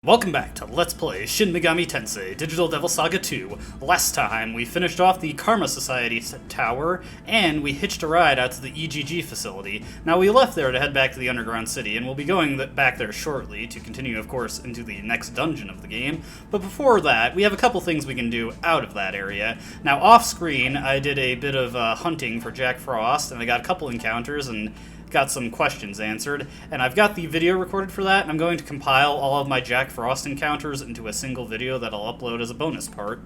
Welcome back to Let's Play Shin Megami Tensei Digital Devil Saga 2. Last time, we finished off the Karma Society tower, and we hitched a ride out to the EGG facility. Now, we left there to head back to the underground city, and we'll be going back there shortly to continue, of course, into the next dungeon of the game. But before that, we have a couple things we can do out of that area. Now, off-screen, I did a bit of hunting for Jack Frost, and I got a couple encounters, and got some questions answered, and I've got the video recorded for that, and I'm going to compile all of my Jack Frost encounters into a single video that I'll upload as a bonus part.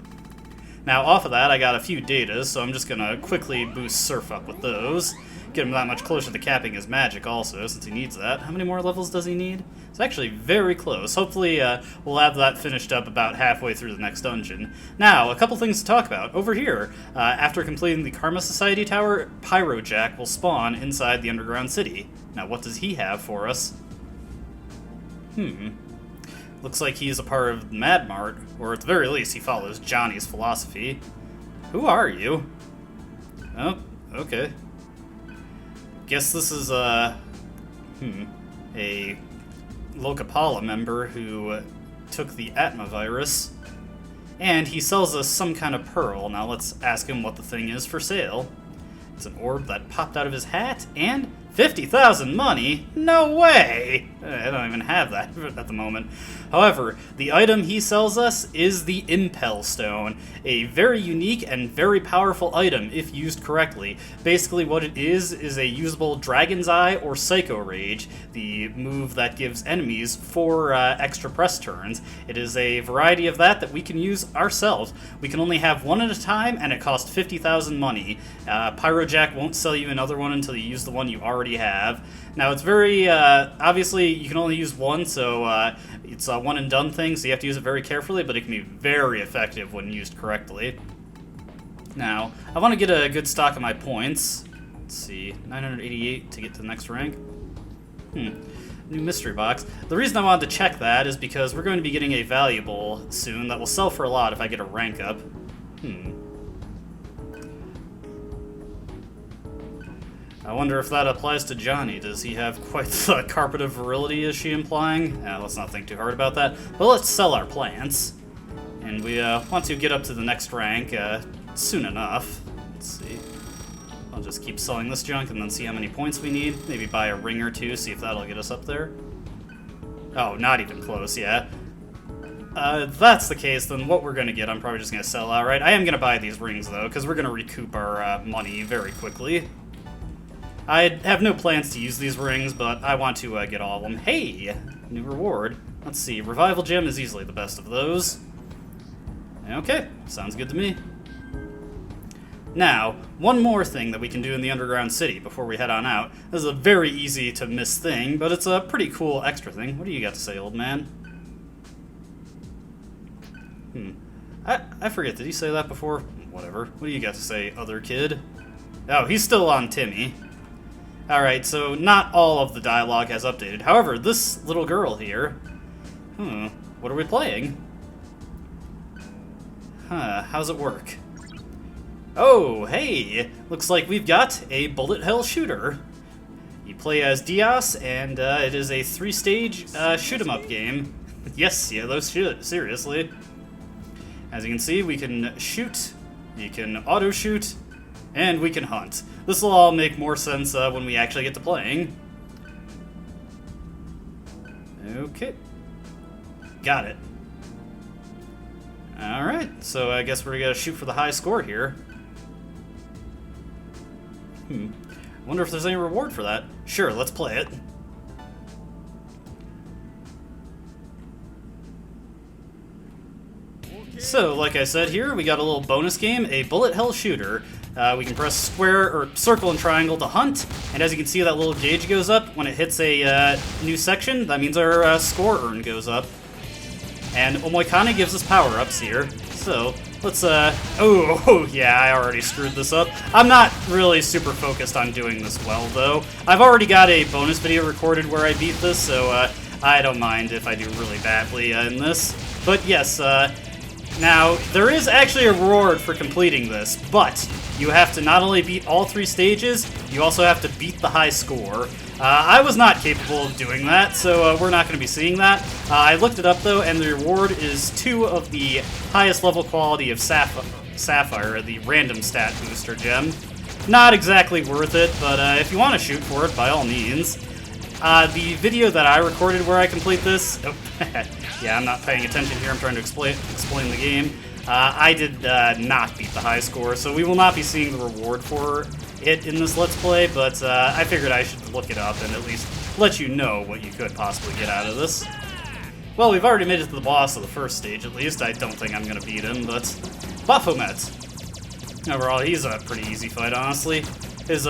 Now, off of that, I got a few datas, so I'm just gonna quickly boost Surf up with those. Get him that much closer to capping his magic also, since he needs that. How many more levels does he need? It's actually very close. Hopefully, we'll have that finished up about halfway through the next dungeon. Now, a couple things to talk about. Over here, after completing the Karma Society Tower, Pyro Jack will spawn inside the underground city. Now, what does he have for us? Looks like he's a part of Mad Mart, or at the very least, he follows Johnny's philosophy. Who are you? Oh, okay. Guess this is, a Lokapala member who took the Atma virus. And he sells us some kind of pearl. Now let's ask him what the thing is for sale. It's an orb that popped out of his hat, and 50,000 money? No way! I don't even have that at the moment. However, the item he sells us is the Impel Stone, a very unique and very powerful item if used correctly. Basically what it is a usable Dragon's Eye or Psycho Rage, the move that gives enemies 4 extra press turns. It is a variety of that we can use ourselves. We can only have one at a time, and it costs 50,000 money. Pyrojack won't sell you another one until you use the one you already have. Now, it's very, obviously, you can only use one, so it's a one and done thing, so you have to use it very carefully, but it can be very effective when used correctly. Now, I want to get a good stock of my points. Let's see, 988 to get to the next rank. New mystery box. The reason I wanted to check that is because we're going to be getting a valuable soon that will sell for a lot if I get a rank up. I wonder if that applies to Johnny. Does he have quite the carpet of virility, is she implying? Let's not think too hard about that. But let's sell our plants. And we want to get up to the next rank soon enough. Let's see. I'll just keep selling this junk and then see how many points we need. Maybe buy a ring or two, see if that'll get us up there. Oh, not even close, yeah. If that's the case, then what we're going to get, I'm probably just going to sell outright. I am going to buy these rings, though, because we're going to recoup our money very quickly. I have no plans to use these rings, but I want to get all of them. Hey! New reward. Let's see, Revival Gem is easily the best of those. Okay, sounds good to me. Now, one more thing that we can do in the underground city before we head on out. This is a very easy to miss thing, but it's a pretty cool extra thing. What do you got to say, old man? I forget, did he say that before? Whatever. What do you got to say, other kid? Oh, he's still on Timmy. Alright, so not all of the dialogue has updated. However, this little girl here... what are we playing? How's it work? Oh, hey! Looks like we've got a bullet hell shooter. You play as Diaz, and it is a 3-stage shoot-'em-up game. Yes, yeah, those seriously. As you can see, we can shoot, you can auto-shoot, and we can hunt. This will all make more sense when we actually get to playing. Okay. Got it. Alright, so I guess we're gonna shoot for the high score here. Wonder if there's any reward for that. Sure, let's play it. So, like I said here, we got a little bonus game, a bullet hell shooter. We can press square or circle and triangle to hunt, and as you can see, that little gauge goes up when it hits a new section. That means our score earn goes up. And Omoikane gives us power-ups here. So, let's, oh, yeah, I already screwed this up. I'm not really super focused on doing this well, though. I've already got a bonus video recorded where I beat this, so, I don't mind if I do really badly in this. But yes, now, there is actually a reward for completing this, but you have to not only beat all 3 stages, you also have to beat the high score. I was not capable of doing that, so we're not going to be seeing that. I looked it up, though, and the reward is 2 of the highest level quality of Sapphire, the random stat booster gem. Not exactly worth it, but if you want to shoot for it, by all means. The video that I recorded where I complete this... Oh, yeah, I'm not paying attention here. I'm trying to explain the game. I did not beat the high score, so we will not be seeing the reward for it in this Let's Play, but I figured I should look it up and at least let you know what you could possibly get out of this. Well, we've already made it to the boss of the first stage, at least. I don't think I'm going to beat him, but Baphomet. Overall, he's a pretty easy fight, honestly. His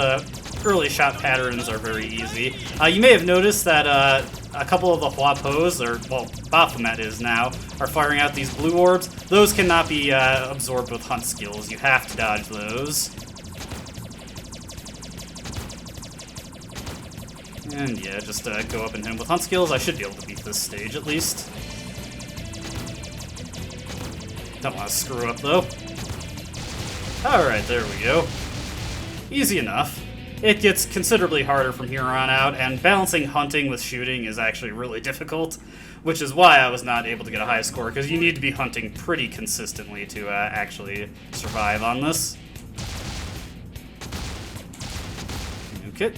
early shot patterns are very easy. You may have noticed that a couple of the Huapos, or, well, Baphomet is now, are firing out these blue orbs. Those cannot be absorbed with hunt skills. You have to dodge those. And yeah, just go up and hit him with hunt skills. I should be able to beat this stage, at least. Don't want to screw up, though. Alright, there we go. Easy enough. It gets considerably harder from here on out, and balancing hunting with shooting is actually really difficult, which is why I was not able to get a high score, because you need to be hunting pretty consistently to actually survive on this. Okay.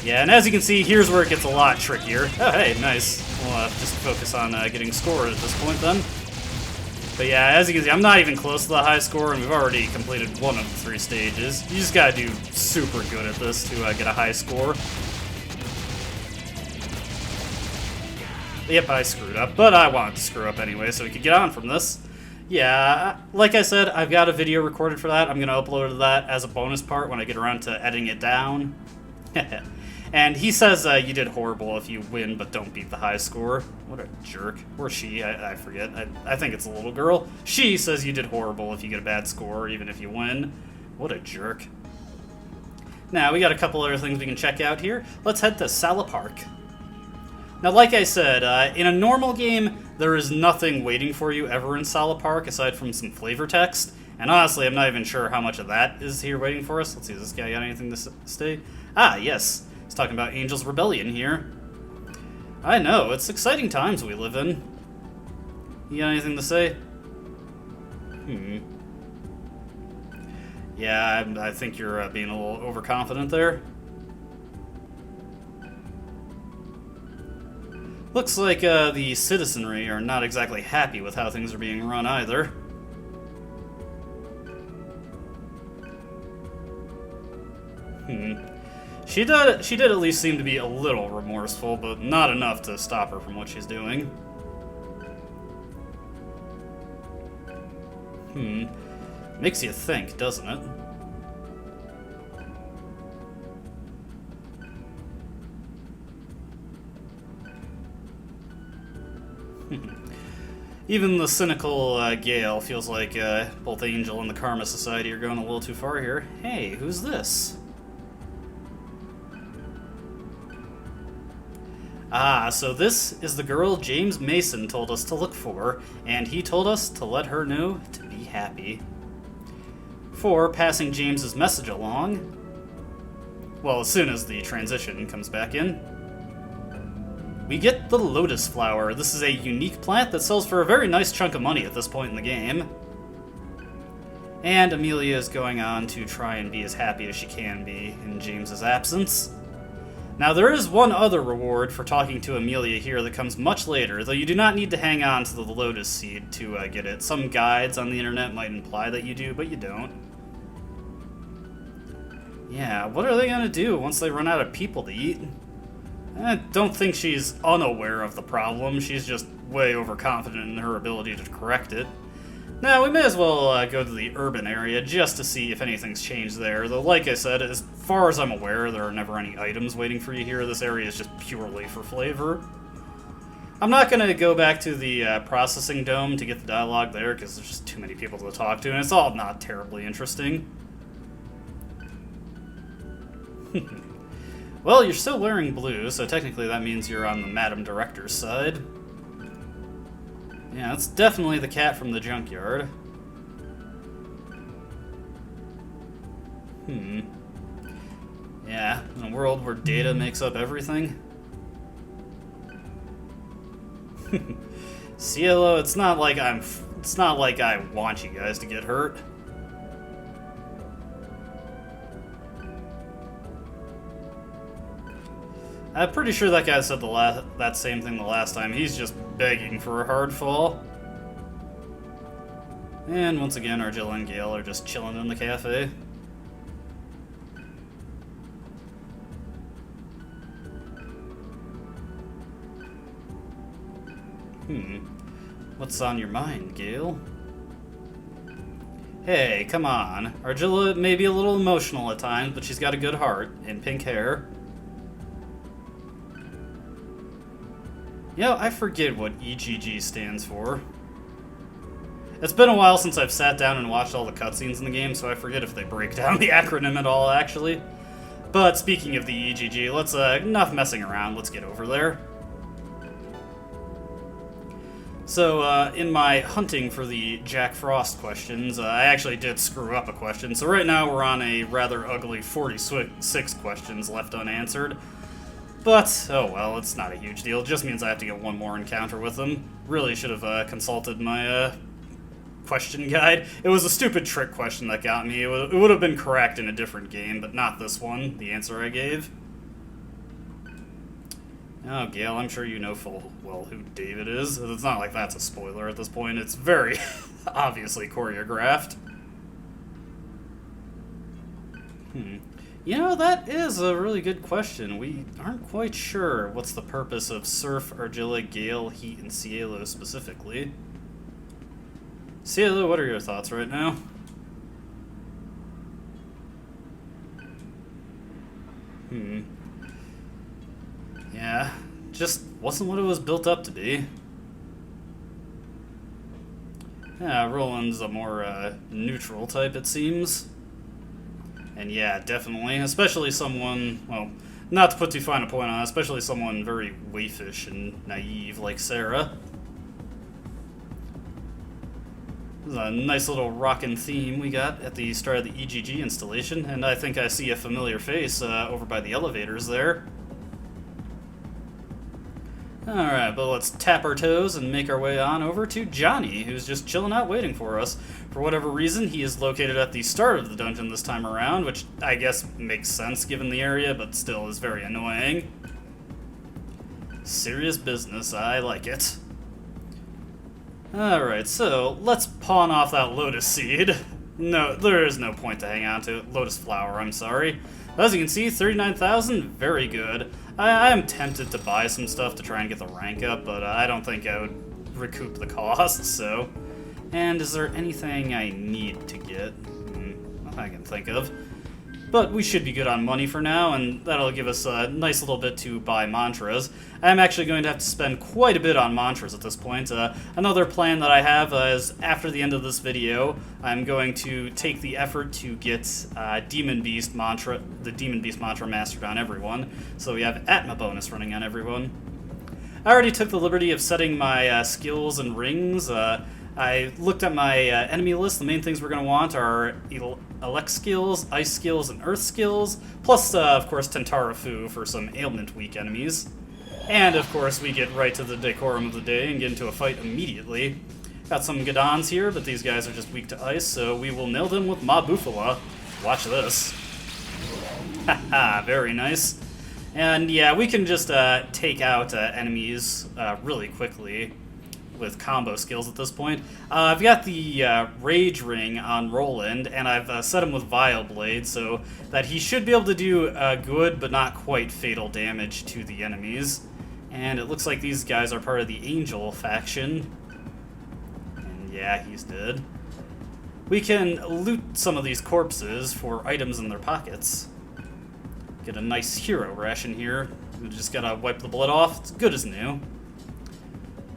Yeah, and as you can see, here's where it gets a lot trickier. Oh, hey, nice. We'll just focus on getting scored at this point, then. But yeah, as you can see, I'm not even close to the high score, and we've already completed 1 of the 3 stages. You just gotta do super good at this to get a high score. Yep, I screwed up, but I wanted to screw up anyway, so we could get on from this. Yeah, like I said, I've got a video recorded for that. I'm gonna upload that as a bonus part when I get around to editing it down. And he says you did horrible if you win but don't beat the high score. What a jerk. Or she, I forget. I think it's a little girl. She says you did horrible if you get a bad score, even if you win. What a jerk. Now, we got a couple other things we can check out here. Let's head to Sala Park. Now, like I said, in a normal game, there is nothing waiting for you ever in Sala Park aside from some flavor text. And honestly, I'm not even sure how much of that is here waiting for us. Let's see, does this guy got anything to say? Ah, yes. He's talking about Angel's Rebellion here. I know, it's exciting times we live in. You got anything to say? Yeah, I think you're being a little overconfident there. Looks like the citizenry are not exactly happy with how things are being run either. She did at least seem to be a little remorseful, but not enough to stop her from what she's doing. Makes you think, doesn't it? Even the cynical Gale feels like both Angel and the Karma Society are going a little too far here. Hey, who's this? Ah, so this is the girl James Mason told us to look for, and he told us to let her know to be happy. For passing James's message along, well, as soon as the transition comes back in, we get the Lotus Flower. This is a unique plant that sells for a very nice chunk of money at this point in the game. And Amelia is going on to try and be as happy as she can be in James's absence. Now, there is one other reward for talking to Amelia here that comes much later, though you do not need to hang on to the Lotus Seed to get it. Some guides on the internet might imply that you do, but you don't. Yeah, what are they gonna do once they run out of people to eat? I don't think she's unaware of the problem, she's just way overconfident in her ability to correct it. Now, we may as well go to the urban area just to see if anything's changed there, though like I said, as far as I'm aware, there are never any items waiting for you here. This area is just purely for flavor. I'm not going to go back to the processing dome to get the dialogue there, because there's just too many people to talk to, and it's all not terribly interesting. Well, you're still wearing blue, so technically that means you're on the Madam Director's side. Yeah, that's definitely the cat from the junkyard. Yeah, in a world where data makes up everything. Cielo, it's not like I want you guys to get hurt. I'm pretty sure that guy said that same thing the last time. He's just begging for a hard fall. And once again, Argilla and Gale are just chilling in the cafe. What's on your mind, Gale? Hey, come on. Argilla may be a little emotional at times, but she's got a good heart and pink hair. You know, I forget what EGG stands for. It's been a while since I've sat down and watched all the cutscenes in the game, so I forget if they break down the acronym at all, actually. But speaking of the EGG, let's, enough messing around, let's get over there. So, in my hunting for the Jack Frost questions, I actually did screw up a question, so right now we're on a rather ugly 46 questions left unanswered. But, oh well, it's not a huge deal. It just means I have to get one more encounter with them. Really should have consulted my question guide. It was a stupid trick question that got me. It would have been correct in a different game, but not this one, the answer I gave. Oh, Gale, I'm sure you know full well who David is. It's not like that's a spoiler at this point. It's very obviously choreographed. You know, that is a really good question. We aren't quite sure what's the purpose of Surf, Argilla, Gale, Heat, and Cielo specifically. Cielo, what are your thoughts right now? Yeah, just wasn't what it was built up to be. Yeah, Roland's a more neutral type, it seems. And yeah, definitely, especially someone, well, not to put too fine a point on it, especially someone very waifish and naive like Sera. This is a nice little rockin' theme we got at the start of the EGG installation, and I think I see a familiar face over by the elevators there. Alright, but let's tap our toes and make our way on over to Johnny, who's just chilling out waiting for us. For whatever reason, he is located at the start of the dungeon this time around, which I guess makes sense given the area, but still is very annoying. Serious business, I like it. Alright, so let's pawn off that lotus seed. No, there is no point to hang on to it. Lotus flower, I'm sorry. As you can see, 39,000, very good. I am tempted to buy some stuff to try and get the rank up, but I don't think I would recoup the cost, so... And is there anything I need to get? Nothing I can think of. But we should be good on money for now, and that'll give us a nice little bit to buy mantras. I'm actually going to have to spend quite a bit on mantras at this point. Another plan that I have is, after the end of this video, I'm going to take the effort to get Demon Beast mantra, the Demon Beast mantra mastered on everyone, so we have Atma bonus running on everyone. I already took the liberty of setting my skills and rings. I looked at my enemy list. The main things we're going to want are elect skills, ice skills, and earth skills, plus, of course, Tentara Fu for some ailment-weak enemies. And, of course, we get right to the decorum of the day and get into a fight immediately. Got some Gadons here, but these guys are just weak to ice, so we will nail them with Ma Bufala. Watch this. Haha, very nice. And, yeah, we can just take out enemies really quickly with combo skills at this point. I've got the Rage Ring on Roland, and I've set him with Vile Blade, so that he should be able to do good but not quite fatal damage to the enemies. And it looks like these guys are part of the Angel faction. And yeah, he's dead. We can loot some of these corpses for items in their pockets. Get a nice hero ration here. We just gotta wipe the blood off. It's good as new.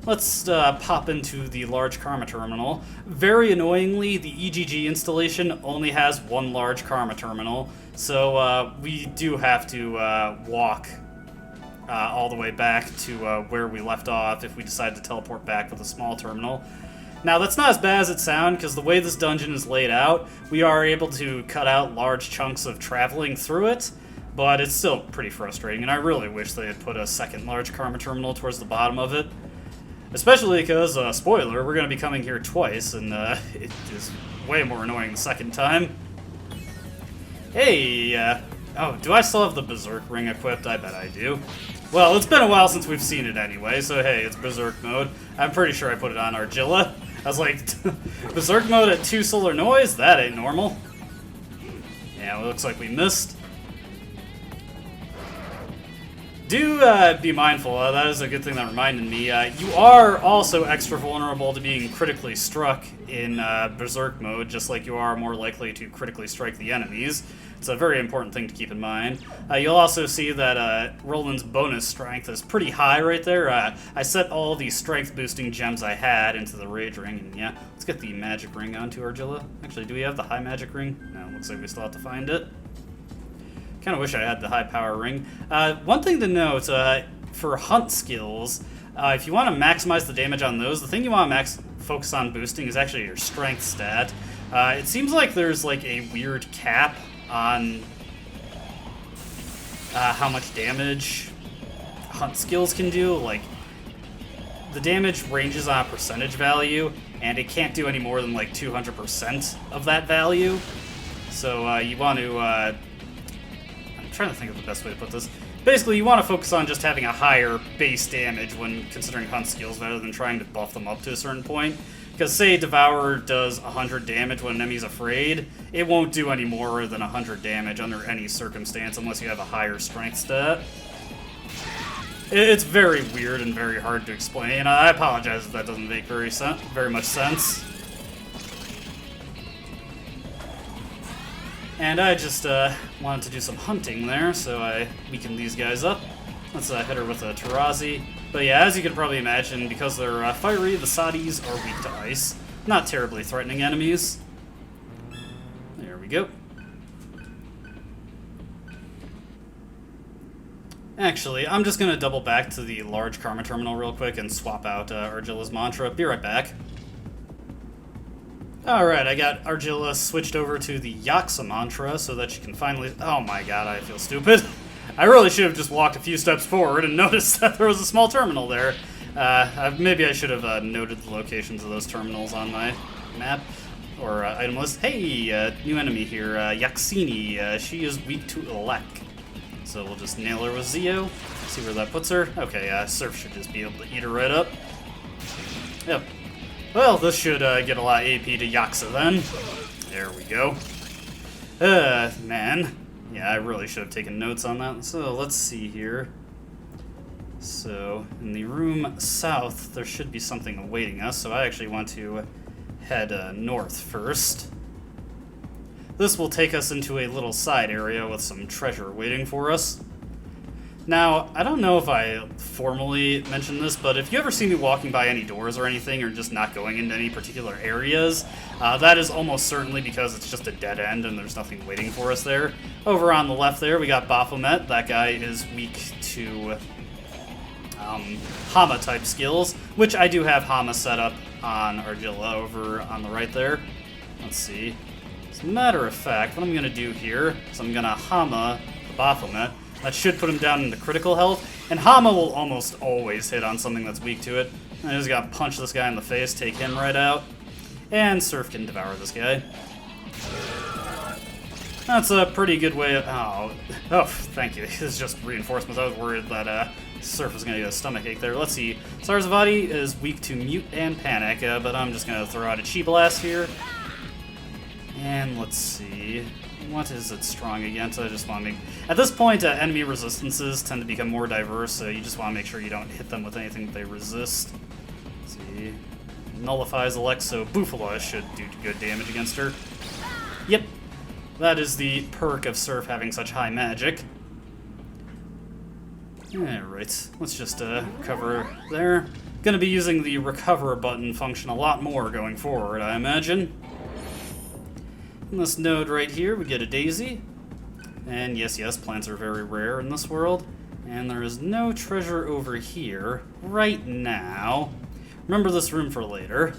Let's pop into the large Karma Terminal. Very annoyingly, the EGG installation only has one large Karma Terminal, so we do have to walk all the way back to where we left off if we decide to teleport back with a small terminal. Now, that's not as bad as it sounds, because the way this dungeon is laid out, we are able to cut out large chunks of traveling through it, but it's still pretty frustrating, and I really wish they had put a second large karma terminal towards the bottom of it. Especially because, spoiler, we're going to be coming here twice, and it is way more annoying the second time. Hey, oh, do I still have the Berserk ring equipped? I bet I do. Well, it's been a while since we've seen it anyway, so hey, it's Berserk mode. I'm pretty sure I put it on Argilla. I was like, Berserk mode at 2 solar noise? That ain't normal. Yeah, it looks like we missed. Do be mindful, that is a good thing that reminded me. You are also extra vulnerable to being critically struck in Berserk mode, just like you are more likely to critically strike the enemies. It's a very important thing to keep in mind. You'll also see that Roland's bonus strength is pretty high right there. I set all the strength boosting gems I had into the Rage Ring, and yeah, let's get the magic ring onto Argilla. Actually, do we have the high magic ring? No, looks like we still have to find it. Kind of wish I had the high power ring. One thing to note, for hunt skills, if you want to maximize the damage on those, the thing you want to focus on boosting is actually your strength stat. It seems like there's like a weird cap on how much damage hunt skills can do. Like, the damage ranges on a percentage value, and it can't do any more than like 200% of that value. So you want to... I'm trying to think of the best way to put this. Basically, you want to focus on just having a higher base damage when considering hunt skills rather than trying to buff them up to a certain point. Because say Devourer does 100 damage when an enemy's afraid, it won't do any more than 100 damage under any circumstance unless you have a higher strength stat. It's very weird and very hard to explain. I apologize if that doesn't make very much sense. And I just wanted to do some hunting there, so I weakened these guys up. Let's hit her with a Tarazi. But yeah, as you can probably imagine, because they're fiery, the Sadis are weak to ice. Not terribly threatening enemies. There we go. Actually, I'm just going to double back to the large karma terminal real quick and swap out Argilla's mantra. Be right back. Alright, I got Argilla switched over to the Yaksa mantra so that she can finally... Oh my god, I feel stupid. I really should have just walked a few steps forward and noticed that there was a small terminal there. Maybe I should have noted the locations of those terminals on my map or item list. Hey, new enemy here, Yaxini. She is weak to Elec. So we'll just nail her with Zeo, see where that puts her. Okay, Surf should just be able to eat her right up. Yep. Well, this should get a lot of AP to Yaksa then. There we go. Man. Yeah, I really should have taken notes on that. So, let's see here. So, in the room south, there should be something awaiting us, so I actually want to head north first. This will take us into a little side area with some treasure waiting for us. Now, I don't know if I formally mentioned this, but if you ever see me walking by any doors or anything, or just not going into any particular areas, that is almost certainly because it's just a dead end and there's nothing waiting for us there. Over on the left there, we got Baphomet. That guy is weak to Hama-type skills, which I do have Hama set up on Argilla over on the right there. Let's see. As a matter of fact, what I'm going to do here is I'm going to Hama the Baphomet. That should put him down into critical health, and Hama will almost always hit on something that's weak to it. I just gotta punch this guy in the face, take him right out, and Surf can devour this guy. That's a pretty good way of... Oh, thank you. This is just reinforcements. I was worried that Surf was gonna get a stomachache there. Let's see. Sarzavati is weak to Mute and Panic, but I'm just gonna throw out a Chi Blast here. And let's see... What is it strong against? I just want to make... At this point, enemy resistances tend to become more diverse, so you just want to make sure you don't hit them with anything that they resist. Let's see. Nullifies Elec, so Bufala should do good damage against her. Yep. That is the perk of Surf having such high magic. Alright, let's just cover there. Gonna be using the recover button function a lot more going forward, I imagine. In this node right here, we get a daisy. And yes, plants are very rare in this world. And there is no treasure over here right now. Remember this room for later.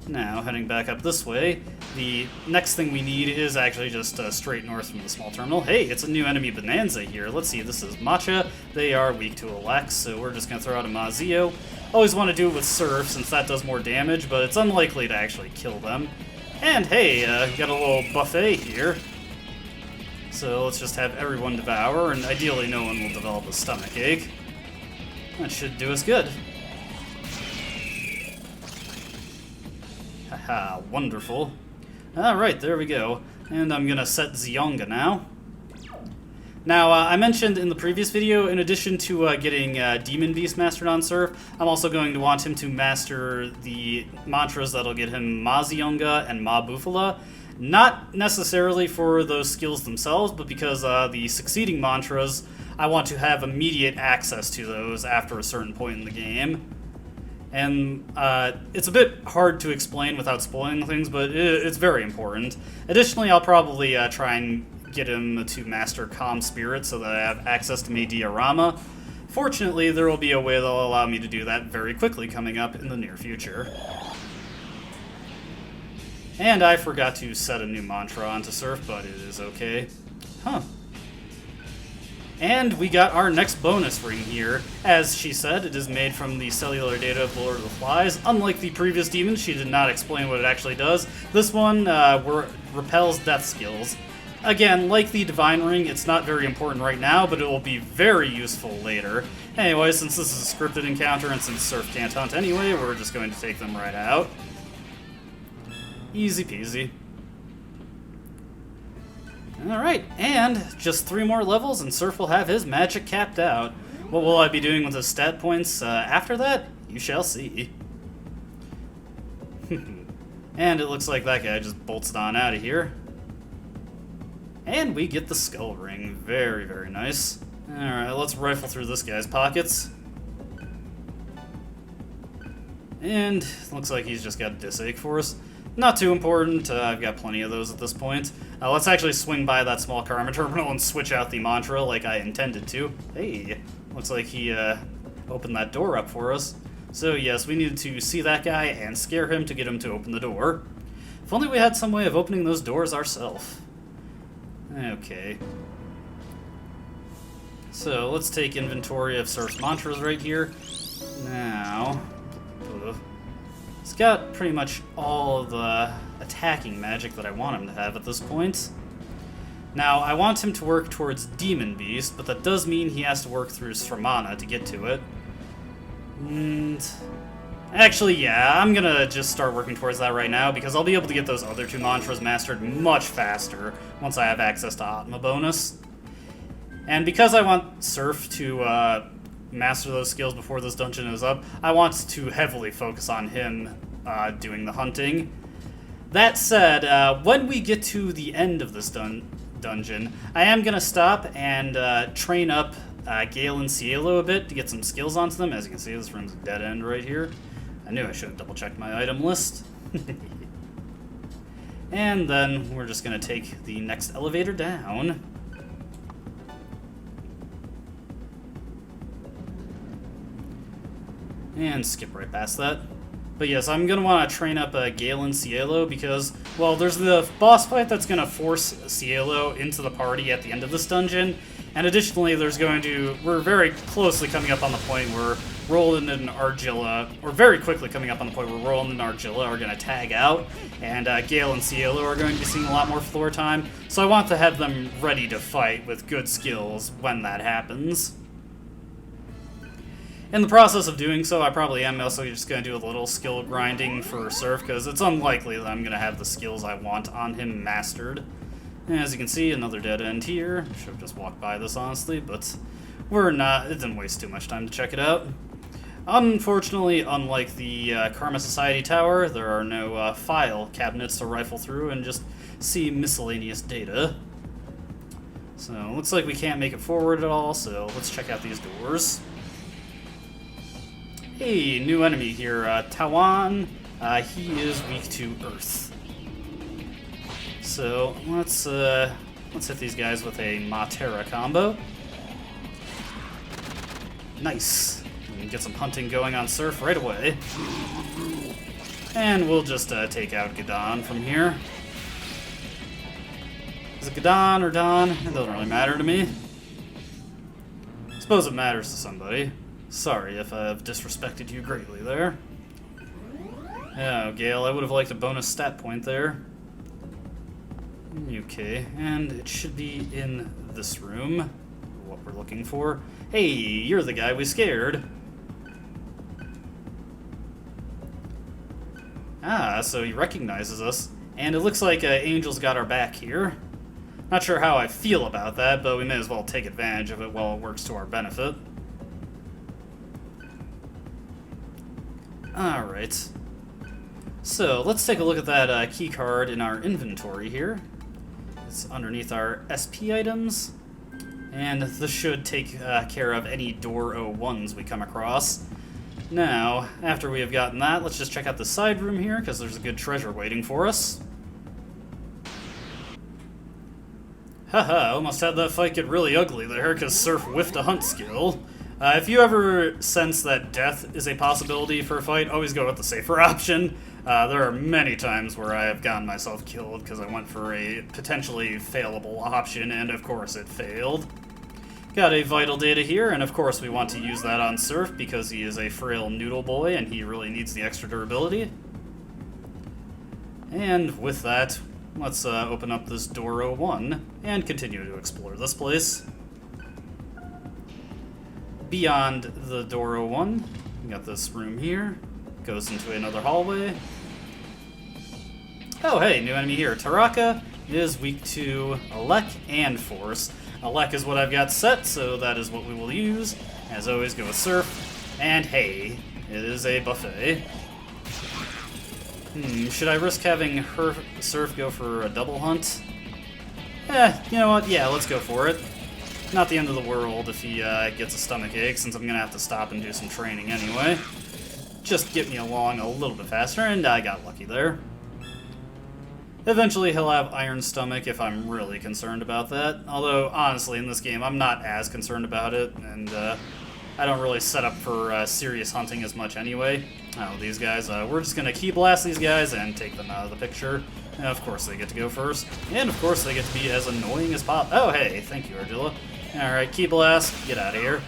Now, heading back up this way, the next thing we need is actually just straight north from the small terminal. Hey, it's a new enemy Bonanza here. Let's see, this is Matcha. They are weak to Alex, so we're just going to throw out a Mazio. Always want to do it with Surf, since that does more damage, but it's unlikely to actually kill them. And hey, got a little buffet here. So let's just have everyone devour, and ideally no one will develop a stomach ache. That should do us good. Haha, wonderful. Alright, there we go. And I'm gonna set Zionga now. Now, I mentioned in the previous video, in addition to getting Demon Beast mastered on Surf, I'm also going to want him to master the mantras that'll get him Ma Zionga and Ma Bufala. Not necessarily for those skills themselves, but because the succeeding mantras, I want to have immediate access to those after a certain point in the game. And it's a bit hard to explain without spoiling things, but it's very important. Additionally, I'll probably try and get him to master Calm Spirit so that I have access to Mei Diorama. Fortunately, there will be a way that'll allow me to do that very quickly coming up in the near future. And I forgot to set a new mantra onto Surf, but it is okay. Huh. And we got our next bonus ring here. As she said, it is made from the cellular data of the Lord of the Flies. Unlike the previous demon, she did not explain what it actually does. This one repels death skills. Again, like the Divine Ring, it's not very important right now, but it will be very useful later. Anyway, since this is a scripted encounter and since Surf can't hunt anyway, we're just going to take them right out. Easy peasy. Alright, and just 3 more levels and Surf will have his magic capped out. What will I be doing with his stat points after that? You shall see. And it looks like that guy just bolts on out of here. And we get the skull ring. Very, very nice. Alright, let's rifle through this guy's pockets. And looks like he's just got a disache for us. Not too important, I've got plenty of those at this point. Let's actually swing by that small karma terminal and switch out the mantra like I intended to. Hey, looks like he opened that door up for us. So yes, we needed to see that guy and scare him to get him to open the door. If only we had some way of opening those doors ourselves. Okay. So let's take inventory of Surf's mantras right here. Now... He's got pretty much all of the attacking magic that I want him to have at this point. Now, I want him to work towards Demon Beast, but that does mean he has to work through Sramana to get to it. And... actually, yeah, I'm gonna just start working towards that right now, because I'll be able to get those other 2 mantras mastered much faster once I have access to Atma bonus. And because I want Surf to master those skills before this dungeon is up, I want to heavily focus on him doing the hunting. That said, when we get to the end of this dungeon, I am going to stop and train up Gale and Cielo a bit to get some skills onto them. As you can see, this room's a dead end right here. I knew I should have double-checked my item list. And then we're just going to take the next elevator down. And skip right past that. But yes, I'm going to want to train up Gale and Cielo because, well, there's the boss fight that's going to force Cielo into the party at the end of this dungeon. And additionally, we're very closely coming up on the point where Roland and Argilla, or very quickly coming up on the point where Roland and Argilla are going to tag out. And Gale and Cielo are going to be seeing a lot more floor time. So I want to have them ready to fight with good skills when that happens. In the process of doing so, I probably am also just going to do a little skill grinding for Surf, because it's unlikely that I'm going to have the skills I want on him mastered. As you can see, another dead end here. Should have just walked by this, honestly, but it didn't waste too much time to check it out. Unfortunately, unlike the Karma Society Tower, there are no file cabinets to rifle through and just see miscellaneous data. So, looks like we can't make it forward at all, so let's check out these doors. Hey, new enemy here, Tawan. He is weak to Earth. So let's hit these guys with a Matera combo. Nice. And get some hunting going on Surf right away. And we'll just take out Gadon from here. Is it Gadon or Don? It doesn't really matter to me. Suppose it matters to somebody. Sorry if I've disrespected you greatly there. Oh, Gale, I would have liked a bonus stat point there. Okay, and it should be in this room. What we're looking for. Hey, you're the guy we scared. Ah, so he recognizes us. And it looks like Angel's got our back here. Not sure how I feel about that, but we may as well take advantage of it while it works to our benefit. Alright. So, let's take a look at that key card in our inventory here. It's underneath our SP items. And this should take care of any door 01s we come across. Now, after we have gotten that, let's just check out the side room here, because there's a good treasure waiting for us. Haha, almost had that fight get really ugly there, because Surf whiffed a hunt skill. If you ever sense that death is a possibility for a fight, always go with the safer option. There are many times where I have gotten myself killed because I went for a potentially failable option, and of course it failed. Got a vital data here, and of course we want to use that on Surf because he is a frail noodle boy and he really needs the extra durability. And with that, let's open up this door 01 and continue to explore this place. Beyond the door 01, we got this room here. Goes into another hallway. Oh hey, new enemy here. Taraka is weak to Elec and Force. Elec is what I've got set, so that is what we will use. As always, go with Surf. And hey, it is a buffet. Should I risk having her Surf go for a double hunt? You know what? Yeah, let's go for it. Not the end of the world if he gets a stomach ache, since I'm going to have to stop and do some training anyway. Just get me along a little bit faster, and I got lucky there. Eventually he'll have Iron Stomach if I'm really concerned about that. Although, honestly, in this game, I'm not as concerned about it, and I don't really set up for serious hunting as much anyway. Oh, these guys, we're just going to key blast these guys and take them out of the picture. And of course they get to go first. And of course they get to be as annoying as possible. Oh, hey, thank you, Ardilla. Alright, key blast, get out of here.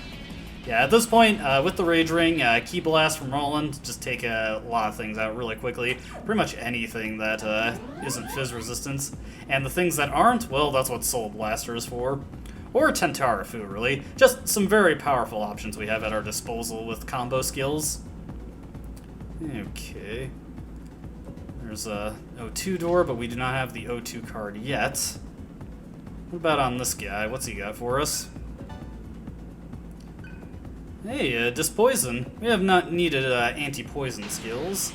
Yeah, at this point, with the Rage Ring, Key Blast from Roland, just take a lot of things out really quickly. Pretty much anything that isn't Fizz Resistance. And the things that aren't, well, that's what Soul Blaster is for. Or Tentarafu, really. Just some very powerful options we have at our disposal with combo skills. Okay. There's a O2 door, but we do not have the O2 card yet. What about on this guy? What's he got for us? Hey, Dispoison. We have not needed anti-poison skills.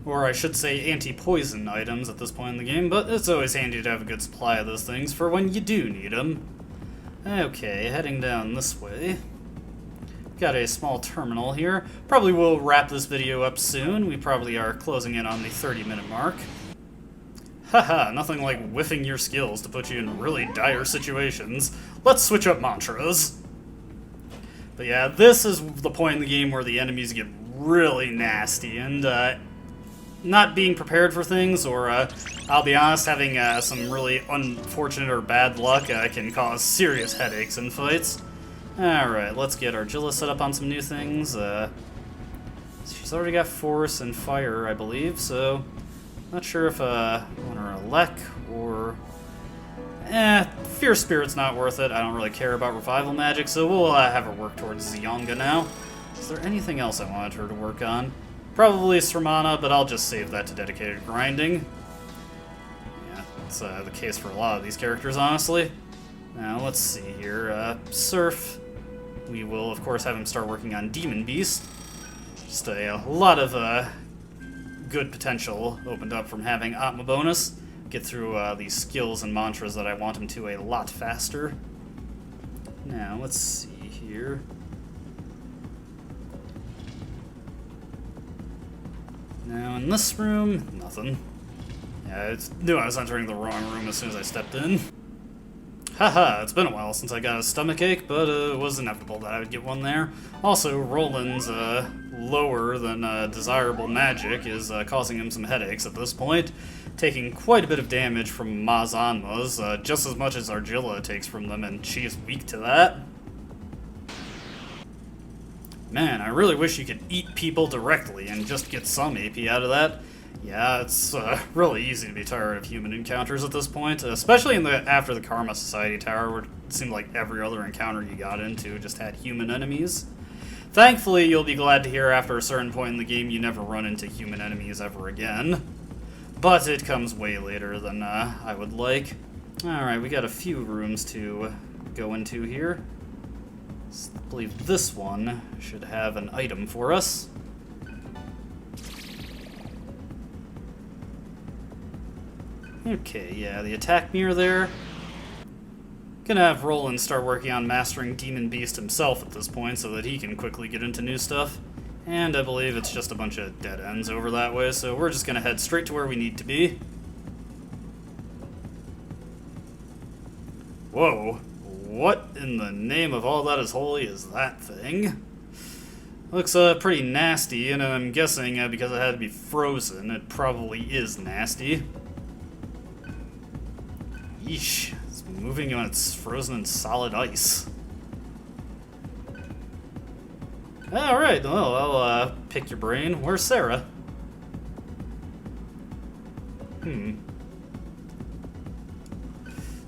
Or I should say anti-poison items at this point in the game, but it's always handy to have a good supply of those things for when you do need them. Okay, heading down this way. Got a small terminal here. Probably will wrap this video up soon. We probably are closing in on the 30-minute mark. Haha, nothing like whiffing your skills to put you in really dire situations. Let's switch up mantras. But yeah, this is the point in the game where the enemies get really nasty, and not being prepared for things, or I'll be honest, having some really unfortunate or bad luck can cause serious headaches in fights. Alright, let's get Argilla set up on some new things. She's already got Force and Fire, I believe, so not sure if I want her Elec or... Fierce Spirit's not worth it. I don't really care about Revival Magic, so we'll have her work towards Zionga now. Is there anything else I wanted her to work on? Probably Sramana, but I'll just save that to dedicated grinding. Yeah, that's the case for a lot of these characters, honestly. Now, let's see here. Surf. We will, of course, have him start working on Demon Beast. Just a lot of good potential opened up from having Atma bonus. Get through these skills and mantras that I want him to a lot faster. Now, let's see here. Now, in this room, nothing. Yeah, I knew I was entering the wrong room as soon as I stepped in. Haha, it's been a while since I got a stomachache, but it was inevitable that I would get one there. Also, Roland's lower than desirable magic is causing him some headaches at this point, taking quite a bit of damage from Ma's Anmas, just as much as Argilla takes from them, and she is weak to that. Man, I really wish you could eat people directly and just get some AP out of that. Yeah, it's really easy to be tired of human encounters at this point, especially after the Karma Society Tower, where it seemed like every other encounter you got into just had human enemies. Thankfully, you'll be glad to hear after a certain point in the game you never run into human enemies ever again. But it comes way later than I would like. Alright, we got a few rooms to go into here. I believe this one should have an item for us. Okay, yeah, the attack mirror there. Gonna have Roland start working on mastering Demon Beast himself at this point so that he can quickly get into new stuff. And I believe it's just a bunch of dead ends over that way, so we're just gonna head straight to where we need to be. Whoa, what in the name of all that is holy is that thing? Looks pretty nasty, and I'm guessing because it had to be frozen, it probably is nasty. Yeesh, it's moving when it's frozen in solid ice. Alright, well, I'll pick your brain. Where's Sera?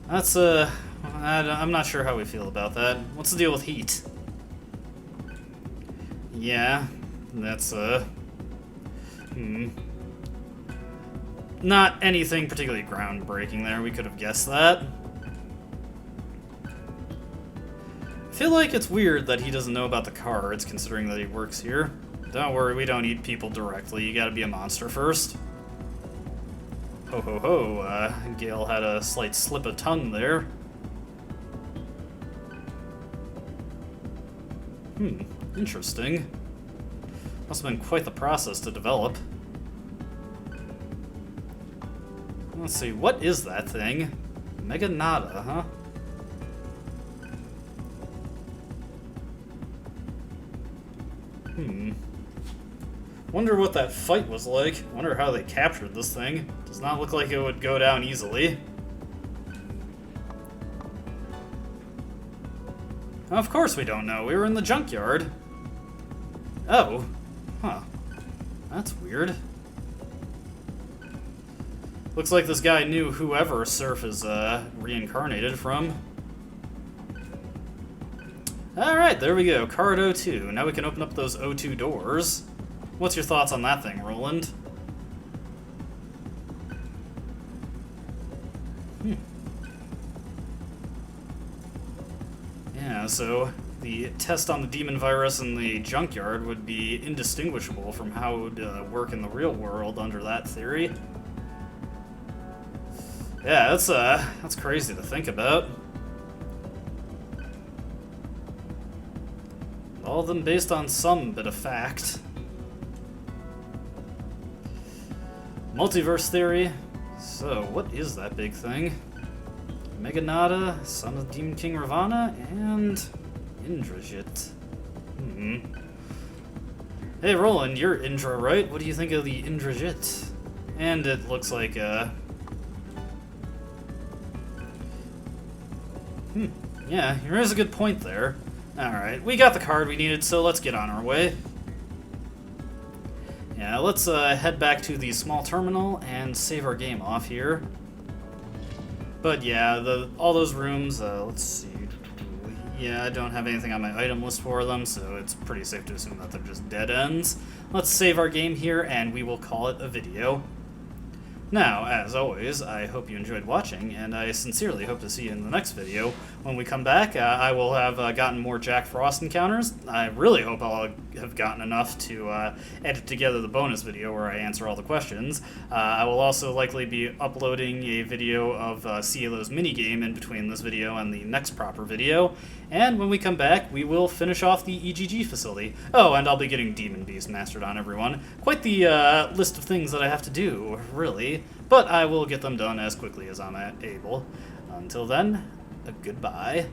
That's, I'm not sure how we feel about that. What's the deal with heat? Yeah, that's, not anything particularly groundbreaking there. We could have guessed that. I feel like it's weird that he doesn't know about the cards, considering that he works here. Don't worry, we don't eat people directly. You gotta be a monster first. Ho ho ho, Gale had a slight slip of tongue there. Interesting. Must have been quite the process to develop. Let's see, what is that thing? Mega Nada, huh? Wonder what that fight was like. Wonder how they captured this thing. Does not look like it would go down easily. Of course we don't know. We were in the junkyard. Oh. Huh. That's weird. Looks like this guy knew whoever Surf is reincarnated from. Alright, there we go. Card O2. Now we can open up those O2 doors. What's your thoughts on that thing, Roland? Yeah, so the test on the demon virus in the junkyard would be indistinguishable from how it would work in the real world under that theory. Yeah, that's crazy to think about. All of them based on some bit of fact. Multiverse theory. So, what is that big thing? Mega Nada, son of Demon King Ravana, and Indrajit. Hey, Roland, you're Indra, right? What do you think of the Indrajit? And it looks like, yeah, there is a good point there. Alright, we got the card we needed, so let's get on our way. Yeah, let's head back to the small terminal and save our game off here. But yeah, all those rooms, let's see. Yeah, I don't have anything on my item list for them, so it's pretty safe to assume that they're just dead ends. Let's save our game here, and we will call it a video. Now, as always, I hope you enjoyed watching, and I sincerely hope to see you in the next video. When we come back, I will have gotten more Jack Frost encounters. I really hope I'll have gotten enough to edit together the bonus video where I answer all the questions. I will also likely be uploading a video of Cielo's minigame in between this video and the next proper video. And when we come back, we will finish off the EGG facility. Oh, and I'll be getting Demon Beast mastered on everyone. Quite the list of things that I have to do, really. But I will get them done as quickly as I'm able. Until then, a goodbye.